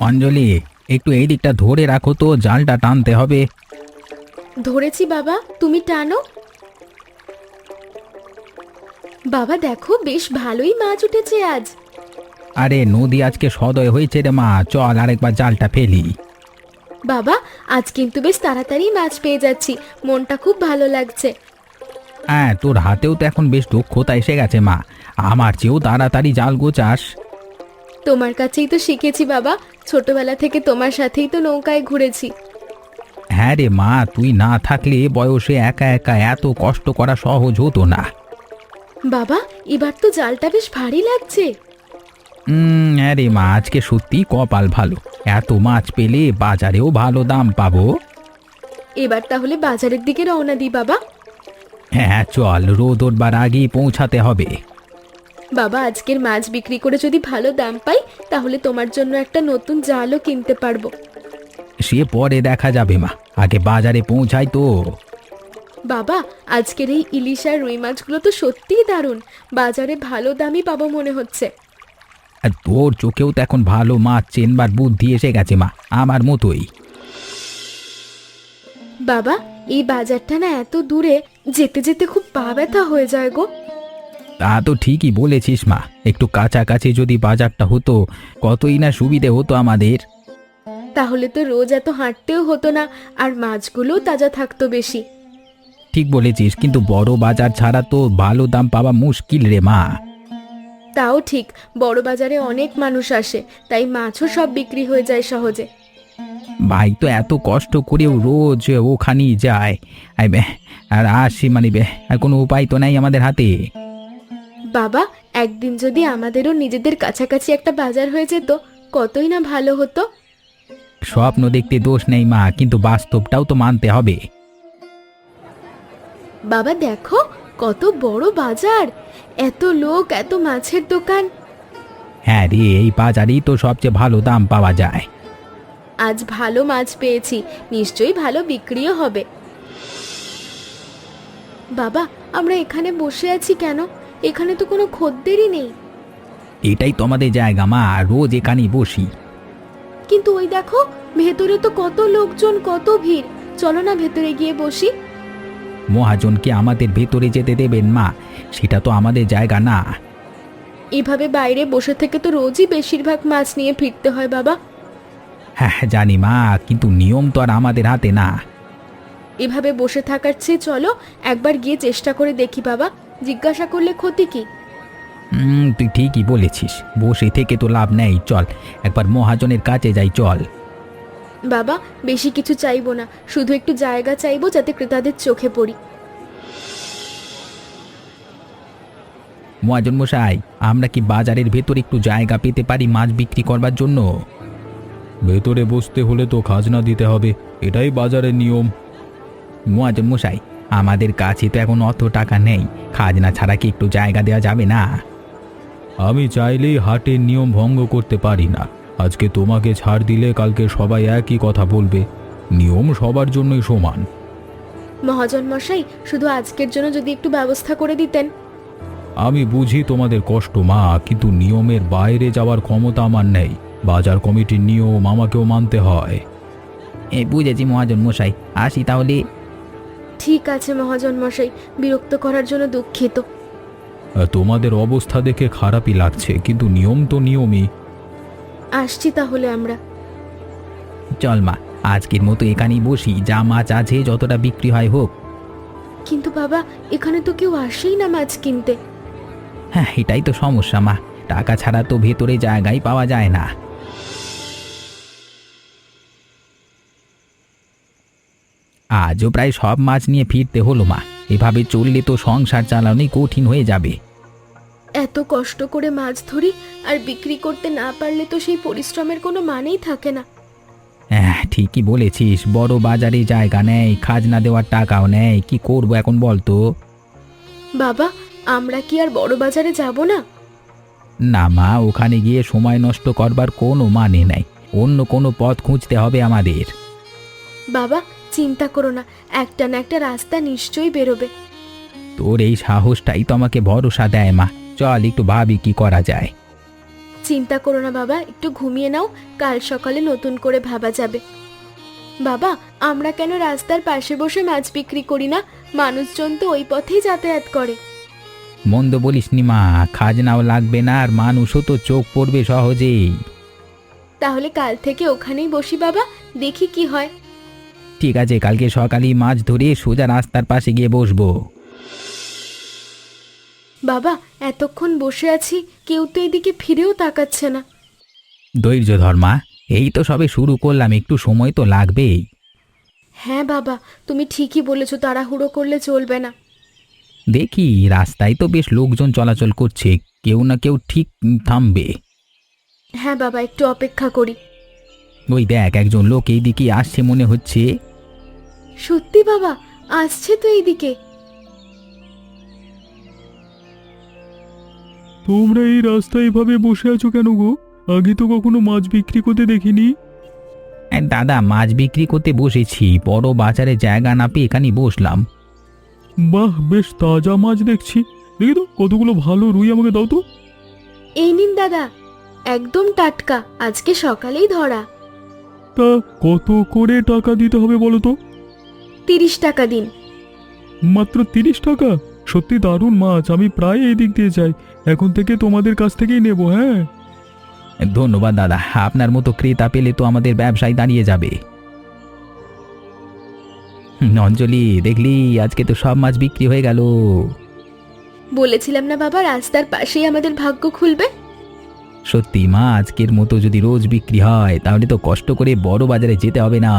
অঞ্জলি, একটু এই দিকটা ধরে রাখো তো, জালটা টানতে হবে। ধরেছি বাবা, তুমি টানো। বাবা দেখো, বেশ ভালোই মাছ উঠেছে আজ। আরে নদী আজকে সদয় হয়েছে রে মা, চল আরেকবার জালটা ফেলি। বাবা, আজ কিন্তু বেশ তাড়াতাড়ি মাছ পেয়ে যাচ্ছি, মনটা খুব ভালো লাগছে। হ্যাঁ, তোর হাতেও তো এখন বেশ দক্ষতা এসে গেছে মা, আমার চেয়েও তাড়াতাড়ি জাল গোছাস। তোমার কাছেই তো শিখেছি বাবা, ছোটবেলা থেকে তোমার সাথেই তো নৌকায় ঘুরেছি। হ্যাঁ রে মা, তুই না থাকলে এ বয়সে একা একা এত কষ্ট করা সহজ হতো না। বাবা, এবার তো জালটা বেশ ভারী লাগছে। হ্যাঁ রে মা, আজকে সত্যি কপাল ভালো, এত মাছ পেলে বাজারেও ভালো দাম পাবো। এবার তাহলে বাজারের দিকে রওনা দিই বাবা। হ্যাঁ চল, রোদ ওঠবার আগেই পৌঁছাতে হবে। বাবা, আজকের মাছ বিক্রি করে যদি ভালো দাম পাই, তাহলে তোমার জন্য একটা নতুন জালও কিনতে পারবো। সে পরে দেখা যাবে মা, আগে বাজারে পৌঁছাই তো। বাবা, আজকের এই ইলিশ আর রুই মাছগুলো তো সত্যিই দারুণ, বাজারে ভালো দামই পাবো মনে হচ্ছে। আর তোর চোখেও তো এখন ভালো মাছ চেনবার বুদ্ধি এসে গেছে মা, আমার মতোই। বাবা, এই বাজারটা না এত দূরে, যেতে যেতে খুব পা ব্যথা হয়ে যায় গো। তা তো ঠিকই বলেছিস মা, একটু কাছাকাছি যদি বাজারটা হতো কতই না সুবিধে হতো আমাদের। তাহলে তো রোজ এত হাঁটতেও হতো না, আর মাছগুলোও তাজা থাকতো বেশি। ঠিক বলেছিস, কিন্তু বড় বাজার ছাড়া তো ভালো দাম পাওয়া মুশকিল রে মা। তাও ঠিক, বড় বাজারে অনেক মানুষ আসে, তাই মাছও সব বিক্রি হয়ে যায় সহজে। ভাই তো এত কষ্ট করেও রোজ ওখানেই যায়, আর আসি মানে আর কোনো উপায় তো নাই আমাদের হাতে। বাবা, একদিন যদি আমাদেরও নিজেদের কাছাকাছি একটা বাজার হয়ে যেত, কতই না ভালো হতো। স্বপ্ন দেখতে দোষ নেই মা, কিন্তু বাস্তবটাও তো মানতে হবে। বাবা দেখো, কত বড় বাজার, এত লোক, এত মাছের দোকান। হ্যাঁ রে, এই বাজারেই তো সবচেয়ে ভালো দাম পাওয়া যায়। আজ ভালো মাছ পেয়েছি, নিশ্চয়ই ভালো বিক্রিও হবে। বাবা, আমরা এখানে বসে আছি কেন? এখানে তো কোনো খদ্দেরই নেই। এটাই তো আমাদের জায়গা মা, রোজ এখানেই বসি। কিন্তু ওই দেখো, ভেতরে তো কত লোকজন, কত ভিড়। চলো না ভেতরে গিয়ে বসি। মহাজনকে আমাদের ভেতরে যেতে দেবেন মা? সেটা তো আমাদের জায়গা না। এভাবে বাইরে বসে থেকে তো রোজই বেশিরভাগ মাছ নিয়ে ফিরতে হয় বাবা। হ্যাঁ জানি মা, কিন্তু নিয়ম তো আর আমাদের হাতে না। এভাবে বসে থাকার চেয়ে চলো একবার গিয়ে চেষ্টা করে দেখি বাবা, জিজ্ঞাসা করলে ক্ষতি কি? তুই ঠিকই বলেছিস, বসে থেকে তো লাভ নেই, চল একবার মহাজনের কাছে যাই চল। বাবা, বেশি কিছু চাইবো না, শুধু একটু জায়গা চাইবো যাতে ক্রেতাদের চোখে পড়ি। মহাজন মশাই, আমরা কি বাজারের ভেতর একটু জায়গা পেতে পারি মাছ বিক্রি করবার জন্য? ভেতরে বসতে হলে তো খাজনা দিতে হবে, এটাই বাজারের নিয়ম। মহাজন মশাই, আমাদের কাছে তো এখন অত টাকা নেই, খাজনা ছাড়া কি একটু জায়গা দেওয়া যাবে না? আমি চাইলেই হাটের নিয়ম ভঙ্গ করতে পারি না। আজকে তোমাকে ছাড় দিলে কালকে সবাই একই কথা বলবে। নিয়ম সবার জন্যই সমান। মহাজন মশাই, শুধু আজকের জন্য যদি একটু ব্যবস্থা করে দিতেন। আমি বুঝি তোমাদের কষ্ট মা, কিন্তু নিয়মের বাইরে যাওয়ার ক্ষমতা আমার নেই। বাজার কমিটির নিয়ম আমাকেও মানতে হয়। বুঝেছি মহাজন মশাই, আসি তাহলে। ঠিক আছে মহাজন মশাই, বিরক্ত করার জন্য দুঃখিত। তোমাদের অবস্থা দেখে খারাপই লাগছে, কিন্তু নিয়ম তো নিয়মই। আসছি তাহলে আমরা। চল মা, আজকের মতো এখানেই বসি, যা মাছ আছে যতটা বিক্রি হয় হোক। কিন্তু বাবা, এখানে তো কেউ আসেই না মাছ কিনতে। হ্যাঁ, এটাই তো সমস্যা মা, টাকা ছাড়া তো ভেতরে জায়গায় পাওয়া যায় না। আজও প্রায় সব মাছ নিয়ে ফিরতে হলো মা, এভাবে চললে তো সংসার চালানোই কঠিন হয়ে যাবে। এত কষ্ট করে মাছ ধরি, আর বিক্রি করতে না পারলে তো সেই পরিশ্রমের কোনো মানেই থাকে না। হ্যাঁ ঠিকই বলেছিস, বড় বাজারে জায়গা নেই, খাজনা দেওয়ার টাকাও নেই, কি করবো এখন বল তো? বাবা, আমরা কি আর বড় বাজারে যাব না? না মা, ওখানে গিয়ে সময় নষ্ট করবার কোনো মানে নাই, অন্য কোনো পথ খুঁজতে হবে আমাদের। বাবা, চিন্তা করো না, একটা না একটা রাস্তা নিশ্চয়ই বেরোবে। তোর এই সাহসটাই তো আমাকে ভরসা দেয় মা, চল একটু ভাবি কি করা যায়। চিন্তা করো না বাবা, একটু ঘুমিয়ে নাও, কাল সকালে নতুন করে ভাবা যাবে। বাবা, আমরা কেন রাস্তার পাশে বসে মাছ বিক্রি করি না? মানুষজন তো ওই পথেই যাতায়াত করে। মন্দ বলিস নি মা, খাজনাও লাগবে না আর মানুষও তো চোখ পড়বে সহজেই। তাহলে কাল থেকে ওখানেই বসি বাবা, দেখি কি হয়। ঠিক আছে, কালকে সকালেই মাছ ধরে সোজা রাস্তার পাশে গিয়ে বসবো। বাবা, এতক্ষণ বসে আছি, কেউ তো এদিকে ফিরেও তাকাচ্ছে না। ধৈর্য ধর মা, এই তো সবে শুরু করলাম, একটু সময় তো লাগবেই। হ্যাঁ বাবা, তুমি ঠিকই বলেছো, তাড়াহুড়ো করলে চলবে না। দেখি রাস্তায় তো বেশ লোকজন চলাচল করছে, কেউ না কেউ ঠিক থামবে। হ্যাঁ বাবা, একটু অপেক্ষা করি। ওই দেখ, একজন লোক এইদিকে আসছে মনে হচ্ছে। সত্যি বাবা, আসছে তো এইদিকে। তোমরা এই রাস্তায় এভাবে বসে আছো কেন গো? আগে তো কখনো মাছ বিক্রি করতে দেখিনি। দাদা, মাছ বিক্রি করতে বসেছি, বড় বাজারে জায়গা না পেয়ে এখানে বসলাম। বাহ, বেশ তাজা মাছ দেখছি। দেখি তো কতগুলো ভালো রুই আমাকে দাও তো। এই নিন দাদা, একদম টাটকা, আজকে সকালেই ধরা। তা কত করে টাকা দিতে হবে বলো তো? 30 টাকা দিন। মাত্র 30 টাকা? সত্যি দারুণ মাছ, আমি প্রায় এই দিক দিয়ে যাই, এখন থেকে তোমাদের কাছ থেকেই নেব। হ্যাঁ, ধন্যবাদ দাদা, আপনার মতো ক্রেতা পেলে তো আমাদের ব্যবসায় দাঁড়িয়ে যাবে। অঞ্জলি, দেখলি আজকে তো সব মাছ বিক্রি হয়ে গেল। বলেছিলাম না বাবা, রাস্তার পাশেই আমাদের ভাগ্য খুলবে। সত্যি মা, আজকের মতো যদি রোজ বিক্রি হয় তাহলে তো কষ্ট করে বড় বাজারে যেতে হবে না।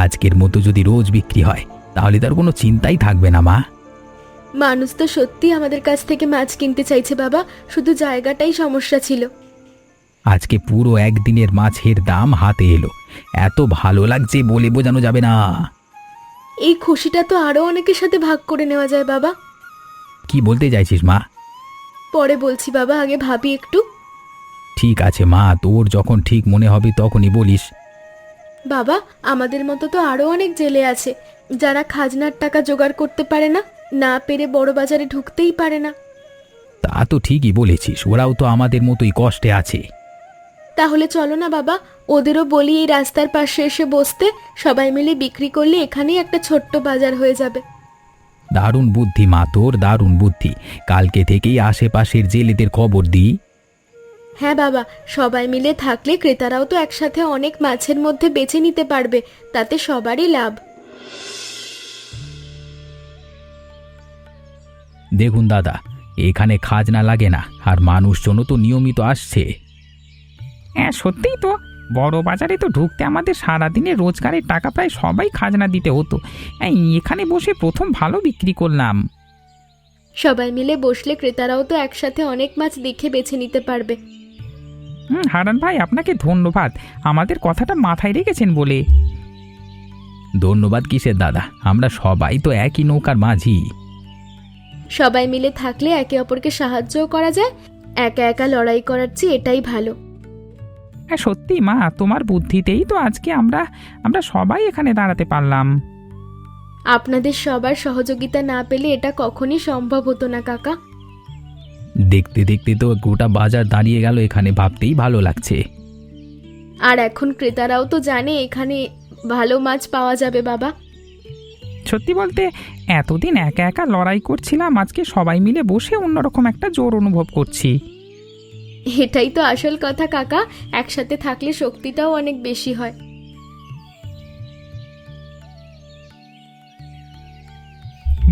আজকের মতো যদি রোজ বিক্রি হয় তাহলে তার কোনো চিন্তাই থাকবে না মা। মানুষ তো সত্যি আমাদের কাছ থেকে মাছ কিনতে চাইছে বাবা, শুধু জায়গাটাই সমস্যা ছিল। আজকে পুরো একদিনের মাছের দাম হাতে এলো, এত ভালো লাগছে বলে বোঝানো যাবে না। এই খুশিটা তো আরো অনেকের সাথে ভাগ করে নেওয়া যায় বাবা। কি বলতে চাইছিস মা? পরে বলছি বাবা, আগে ভাবি একটু। ঠিক আছে মা, তোর যখন ঠিক মনে হবে তখনই বলিস। বাবা, আমাদের মতো তো আরো অনেক জেলে আছে যারা খাজনার টাকা জোগাড় করতে পারে না, না পেরে বড় বাজারে ঢুকতেই পারে না। তা তো ঠিকই বলেছিস, ওরাও তো আমাদের মতোই কষ্টে আছে। তাহলে চলো না বাবা, ওদেরও বলি এই রাস্তার পাশে এসে বসতে, সবাই মিলে বিক্রি করলে এখানেই একটা ছোট্ট বাজার হয়ে যাবে। দারুণ বুদ্ধি মা তোর, দারুণ বুদ্ধি। কালকে থেকেই আশেপাশের জেলেদের খবর দিই। হ্যাঁ বাবা, সবাই মিলে থাকলে ক্রেতারাও তো একসাথে অনেক মাছের মধ্যে বেছে নিতে পারবে, তাতে সবারই লাভ। দেখুন দাদা, এখানে খাজনা লাগে না আর মানুষজনও তো নিয়মিত আসছে। হ্যাঁ সত্যিই তো, বড় বাজারে তো ঢুকতে আমাদের সারাদিনের রোজগারের টাকা প্রায় সবাই খাজনা দিতে হতো। এখানে বসে প্রথম ভালো বিক্রি করলাম। সবাই মিলে বসলে ক্রেতারাও তো একসাথে অনেক মাছ দেখে বেছে নিতে পারবে। হারান ভাই, আপনাকে ধন্যবাদ, আমাদের কথাটা মাথায় রেখেছেন বলে। ধন্যবাদ কিসের দাদা, আমরা সবাই তো একই নৌকার মাঝি। সবাই মিলে থাকলে একে অপরকে সাহায্যও করা যায়, একা একা লড়াই করার চেয়ে এটাই ভালো। হ্যাঁ সত্যি মা, তোমার বুদ্ধিতেই তো আজকে আমরা সবাই এখানে দাঁড়াতে পারলাম। আপনাদের সবার সহযোগিতা না পেলে এটা কখনই সম্ভব হতো না কাকা। দেখতে দেখতে তো গোটা বাজার দাঁড়িয়ে গেল এখানে, ভাবতেই ভালো লাগছে। আর এখন ক্রেতারাও তো জানে এখানে ভালো মাছ পাওয়া যাবে বাবা। সত্যি বলতে এতদিন একা একা লড়াই করছিলাম, আজকে সবাই মিলে বসে অন্যরকম একটা জোর অনুভব করছি। এটাই তো আসল কথা কাকা, একসাথে থাকলে শক্তিটাও অনেক বেশি হয়।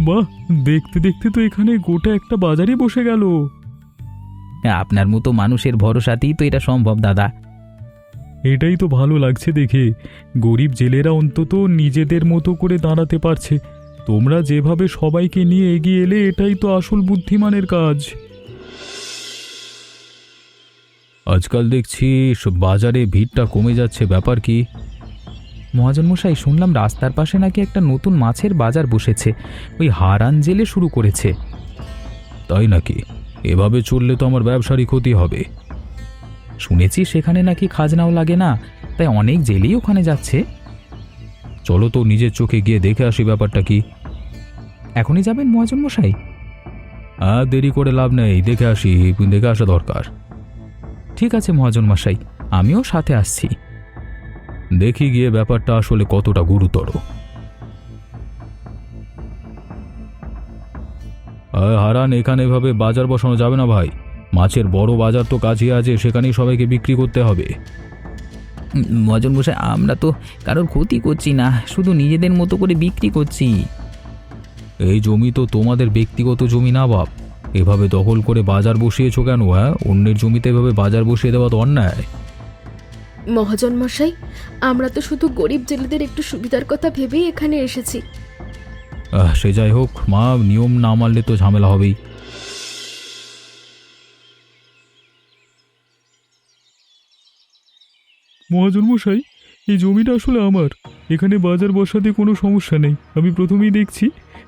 বাহ, দেখতে দেখতে তো এখানে গোটা একটা বাজারই বসে গেল। আপনার মতো মানুষের ভরসাতেই তো এটা সম্ভব দাদা। এটাই তো ভালো লাগছে দেখে, গরিব জেলেরা অন্তত নিজেদের মতো করে দাঁড়াতে পারছে। তোমরা যেভাবে সবাইকে নিয়ে এগিয়ে এলে এটাই তো আসল বুদ্ধিমানের কাজ। আজকাল দেখছি বাজারে ভিড়টা কমে যাচ্ছে, ব্যাপার কি? মহাজন মশাই, শুনলাম রাস্তার পাশে নাকি একটা নতুন মাছের বাজার বসেছে, ওই হারান জেলে শুরু করেছে। তাই নাকি? এভাবে চললে তো আমার ব্যবসারই ক্ষতি হবে। শুনেছি সেখানে নাকি খাজনাও লাগে না, তাই অনেক জেলেই ওখানে যাচ্ছে। চলো তো নিজের চোখে গিয়ে দেখে আসি ব্যাপারটা কি। এখনই যাবেন মহাজন মশাই? আর দেরি করে লাভ নেই, দেখে আসা দরকার। ঠিক আছে মহাজন মশাই, আমিও সাথে আসছি। দেখি গিয়ে ব্যাপারটা আসলে কতটা গুরুতর। হারান, এখানে এভাবে বাজার বসানো যাবে না ভাই। মাছের বড় বাজার তো কাছে আছে, সেখানেই সবাইকে বিক্রি করতে হবে। মহাজন মশাই, আমরা তো কারোর ক্ষতি করছি না, শুধু নিজেদের মতো করে বিক্রি করছি। এই জমি তো তোমাদের ব্যক্তিগত জমি না বাপ, এভাবে দখল করে বাজার বসিয়েছো কেন? অন্যের জমিতে এভাবে বাজার বসিয়ে দেওয়া তো অন্যায়। মহাজন মশাই, আমরা তো শুধু গরিব জেলেদের একটু সুবিধার কথা ভেবেই এখানে এসেছি। সে যাই হোক মা, নিয়ম না মানলে তো ঝামেলা হবেই। মহাজন মশাই, এই জমিটা আসলে আমার। এখানে বাজার বসাতে কোনো সমস্যা নেই, আমি প্রথমেই দেখছি।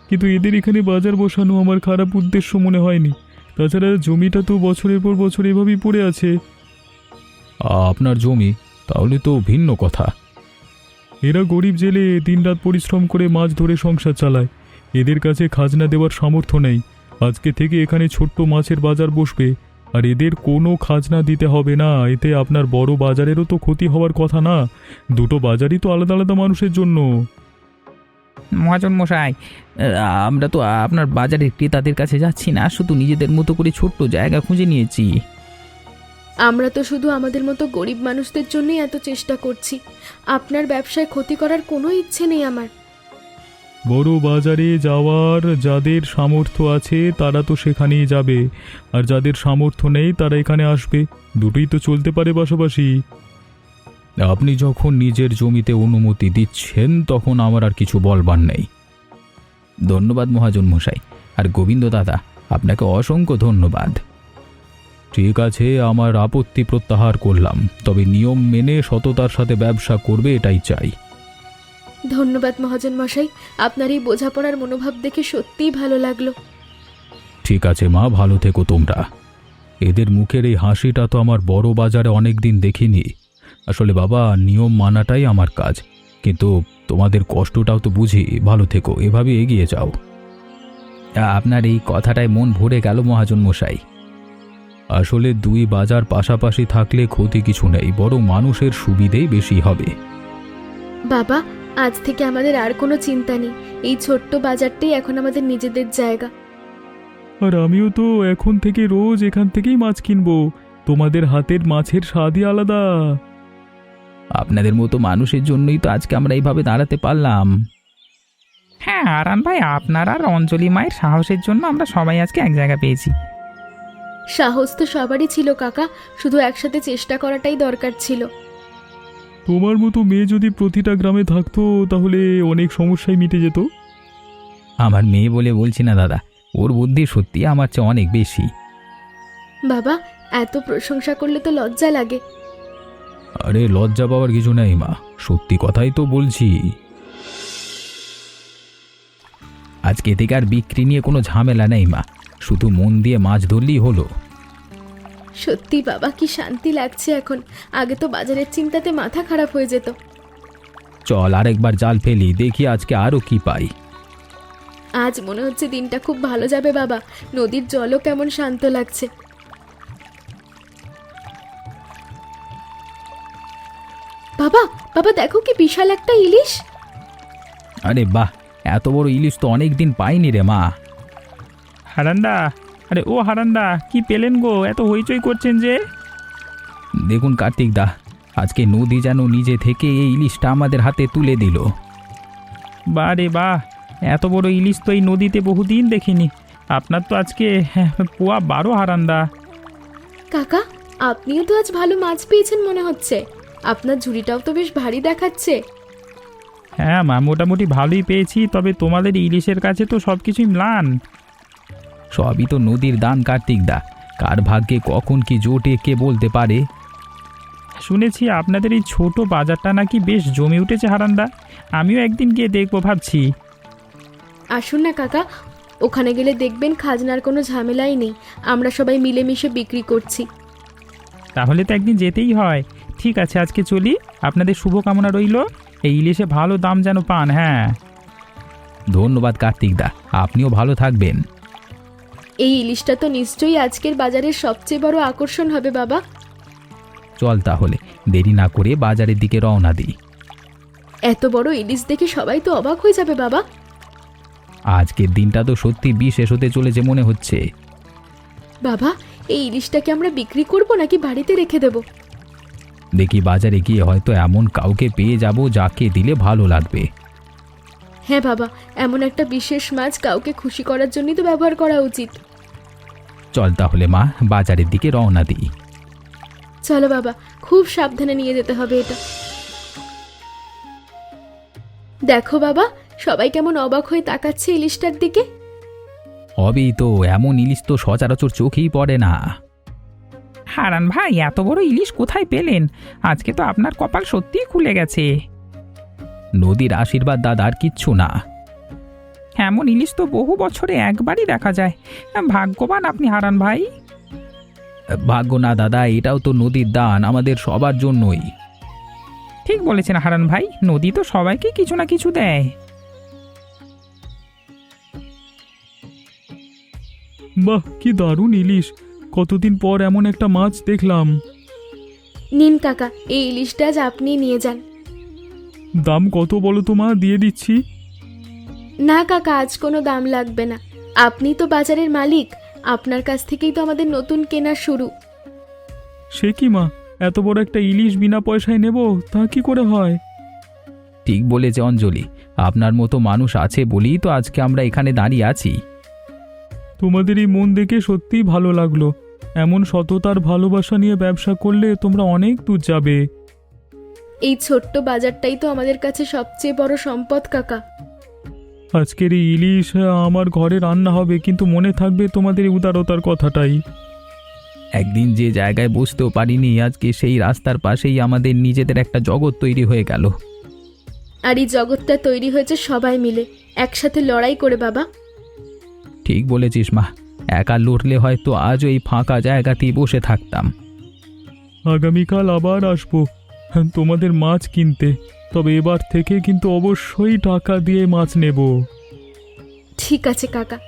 কিন্তু এদের এখানে বাজার বসানো আমার খারাপ উদ্দেশ্য মনে হয়নি। তাছাড়া জমিটা তো বছরের পর বছর এভাবেই পড়ে আছে। আপনার জমি? তাহলে তো ভিন্ন কথা। এরা গরিব জেলে দিনরাত পরিশ্রম করে মাছ ধরে সংসার চালায়, এদের কাছে খাজনা দেওয়ার সামর্থ্য নেই। আজকে থেকে এখানে ছোট্ট মাছের বাজার বসবে, আর এদের কোনো খাজনা দিতে হবে না। এতে আপনার বড় বাজারেরও তো ক্ষতি হওয়ার কথা না। দুটো বাজারই তো আলাদা আলাদা মানুষের জন্য। মহাজন মশাই, আমরা তো আপনার বাজারের ক্রেতাদের কাছে যাচ্ছি না, শুধু নিজেদের মতো করে ছোট্ট জায়গা খুঁজে নিয়েছি। আমরা তো শুধু আমাদের মতো গরিব মানুষদের জন্যই এত চেষ্টা করছি। আপনার ব্যবসায় ক্ষতি করার কোনো ইচ্ছে নেই আমার। বড় বাজারে যাওয়ার যাদের সামর্থ্য আছে তারা তো সেখানেই যাবে, আর যাদের সামর্থ্য নেই তারা এখানে আসবে। দুটোই তো চলতে পারে পাশাপাশি। আপনি যখন নিজের জমিতে অনুমতি দিচ্ছেন তখন আমার আর কিছু বলবার নেই। ধন্যবাদ মহাজন মশাই, আর গোবিন্দ দাদা, আপনাকে অসংখ্য ধন্যবাদ। ঠিক আছে, আমার আপত্তি প্রত্যাহার করলাম, তবে নিয়ম মেনে সততার সাথে ব্যবসা করবে এটাই চাই। ধন্যবাদ মহাজন মশাই, আপনার এই বোঝাপড়ার মনোভাব দেখে সত্যিই ভালো লাগলো। ঠিক আছে মা, ভালো থেকো তোমরা। এদের মুখের এই হাসিটা তো আমার বড় বাজারে অনেক দিন দেখিনি। আসলে বাবা, নিয়ম মানাটাই আমার কাজ, কিন্তু তোমাদের কষ্টটাও তো বুঝি। ভালো থেকো, এভাবে এগিয়ে যাও। আপনার এই কথাটায় মন ভরে গেল মহাজন মশাই। আসলে দুই বাজার পাশাপাশি থাকলে ক্ষতি কিছু নেই, বরং মানুষের সুবিধেই বেশি হবে। বাবা, আজ থেকে আমাদের আর কোনো চিন্তা নেই। এই ছোট্ট বাজারটাই এখন আমাদের নিজেদের জায়গা। আর আমিও তো এখন থেকে রোজ এখান থেকেই মাছ কিনবো। তোমাদের হাতের মাছের স্বাদই আলাদা। আপনাদের মতো মানুষের জন্যই তো আজকে আমরা এইভাবে দাঁড়াতে পারলাম। হ্যাঁ হারান ভাই, আপনার আর অঞ্জলি মায়ের সাহসের জন্য আমরা সবাই আজকে এক জায়গা পেয়েছি। সাহস তো সবারই ছিল কাকা, শুধু একসাথে চেষ্টা করাটাই দরকার ছিল। তোমার মতো মেয়ে যদি প্রতিটা গ্রামে থাকতো তাহলে অনেক সমস্যাই মিটে যেত। আমার মেয়ে বলে বলছি না দাদা, ওর বুদ্ধি সত্যি আমার চেয়ে অনেক বেশি। বাবা, এত প্রশংসা করলে তো লজ্জা লাগে। আরে লজ্জা পাওয়ার কিছু নেই মা, সত্যি কথাই তো বলছি। আজকে থেকে আর বিক্রি নিয়ে কোনো ঝামেলা নেই মা, শুধু মন দিয়ে মাছ ধরলেই হলো। সত্যি বাবা, কি শান্তি লাগছে এখন। আগে তো বাজারের চিন্তাতে মাথা খারাপ হয়ে যেত। চল আরেকবার জাল ফেলি, দেখি আজকে আরো কি পাই। আজ মনে হচ্ছে দিনটা খুব ভালো যাবে বাবা। নদীর জলও কেমন শান্ত লাগছে। বাবা, বাবা দেখো কি বিশাল একটা ইলিশ। আরে বাহ, এত বড় ইলিশ তো অনেক দিন পাইনি রে মা। হারান্দা, আরে ও হারান্দা, কি পেলেন গো? এত হইচই করছেন যে? দেখুন কার্তিক দা, আজকে নদী যেন নিজে থেকে এই ইলিশটা আমাদের হাতে তুলে দিল। বাহ রে বাহ, এত বড় ইলিশ তো এই নদীতে বহুদিন দেখিনি। আপনার তো আজকে পোয়া 12 হারান্দা। কাকা, আপনিও তো আজ ভালো মাছ পেয়েছেন মনে হচ্ছে। আপনার ঝুড়িটাও তো বেশ ভারী দেখাচ্ছে। হ্যাঁ মা, মোটামুটি ভালোই পেয়েছি, তবে তোমাদের ইলিশের কাছে তো সব কিছুই ম্লান। সবই তো নদীর দান কার্তিক দা, কার ভাগ্যে কখন কি জোটে কে বলতে পারে। শুনেছি আপনাদের এই ছোট বাজারটা নাকি বেশ জমে উঠেছে হারান্দা, আমিও একদিন গিয়ে দেখবো ভাবছি। আসুন না কাকা, ওখানে গেলে দেখবেন খাজনার কোনো ঝামেলাই নেই। আমরা সবাই মিলেমিশে বিক্রি করছি। তাহলে তো একদিন যেতেই হয়। ঠিক আছে, আজকে চলি, আপনাদের শুভকামনা রইল। এই ইলিশে ভালো দাম যেন পান। হ্যাঁ ধন্যবাদ কার্তিক দা, আপনিও ভালো থাকবেন। এই ইলিশটা তো নিশ্চয়ই আজকের বাজারের সবচেয়ে বড় আকর্ষণ হবে বাবা। চল তাহলে দেরি না করে বাজারের দিকে রওনা দিই। এত বড় ইলিশ দেখে সবাই তো অবাক হয়ে যাবে বাবা। আজকের দিনটা তো সত্যি বিশেষ হতে চলেছে মনে হচ্ছে। বাবা, এই ইলিশটাকে আমরা বিক্রি করব নাকি বাড়িতে রেখে দেব? দেখি বাজারে গিয়ে হয়তো এমন কাউকে পেয়ে যাব যাকে দিলে ভালো লাগবে। হ্যাঁ বাবা, এমন একটা বিশেষ মাছ কাউকে খুশি করার জন্যই তো ব্যবহার করা উচিত। চল তাহলে মা বাজারের দিকে রওনা দিই। চলো বাবা, খুব সাবধানে নিয়ে যেতে হবে এটা। দেখো বাবা, সবাই কেমন অবাক হয়ে তাকাচ্ছে ইলিশটার দিকে। হবেই তো, এমন ইলিশ তো সচরাচর চোখেই পড়ে না। হারান ভাই, এত বড় ইলিশ কোথায় পেলেন? আজকে তো আপনার কপাল সত্যিই খুলে গেছে। নদীর আশীর্বাদ দাদা, আর কিচ্ছু না। এমন ইলিশ তো বহু বছরে একবারই দেখা যায়। ভাগ্যবান আপনি হারান ভাই। ভাগ্য না দাদা, এটাও তো নদীর দান আমাদের সবার জন্যই। ঠিক বলেছেন হারান ভাই, নদী তো সবাইকে কিছু না কিছু দেয়। বাহ, কি দারুণ ইলিশ! কতদিন পর এমন একটা মাছ দেখলাম। নিন কাকা, এই ইলিশটা আজ আপনি নিয়ে যান। দাম কত বলো তো মা, দিয়ে দিচ্ছি। না কাকা, আজ কোনো দাম লাগবে না। আপনি তো বাজারের মালিক, আপনার কাছ থেকেই তো আমাদের নতুন কেনা শুরু। সে কি মা, এত বড় একটা ইলিশ বিনা পয়সায় নেব, তা কি করে হয়? ঠিক বলেছে অঞ্জলি, আপনার মতো মানুষ আছে বলেই তো আজকে আমরা এখানে দাঁড়িয়ে আছি। তোমাদের এই মন দেখে সত্যিই ভালো লাগলো। এমন সততার ভালোবাসা নিয়ে ব্যবসা করলে তোমরা অনেক দূর যাবে। এই ছোট্ট বাজারটাই তো আমাদের কাছে সবচেয়ে বড় সম্পদ কাকা। আজকের এই ইলিশ আমার ঘরে রান্না হবে, কিন্তু মনে থাকবে তোমাদের এই উদারতার কথাটাই। একদিন যে জায়গায় বসতেও পারিনি, আজকে সেই রাস্তার পাশেই আমাদের নিজেদের একটা জগৎ তৈরি হয়ে গেল। আর এই জগৎটা তৈরি হয়েছে সবাই মিলে, একসাথে লড়াই করে বাবা। ঠিক বলেছিস মা, একা লড়লে হয়তো আজও এই ফাঁকা জায়গাতেই বসে থাকতাম। আগামীকাল আবার আসবো তোমাদের মাছ কিনতে, তবে এবার থেকে কিন্তু অবশ্যই টাকা দিয়ে মাছ নেব। ঠিক আছে কাকা।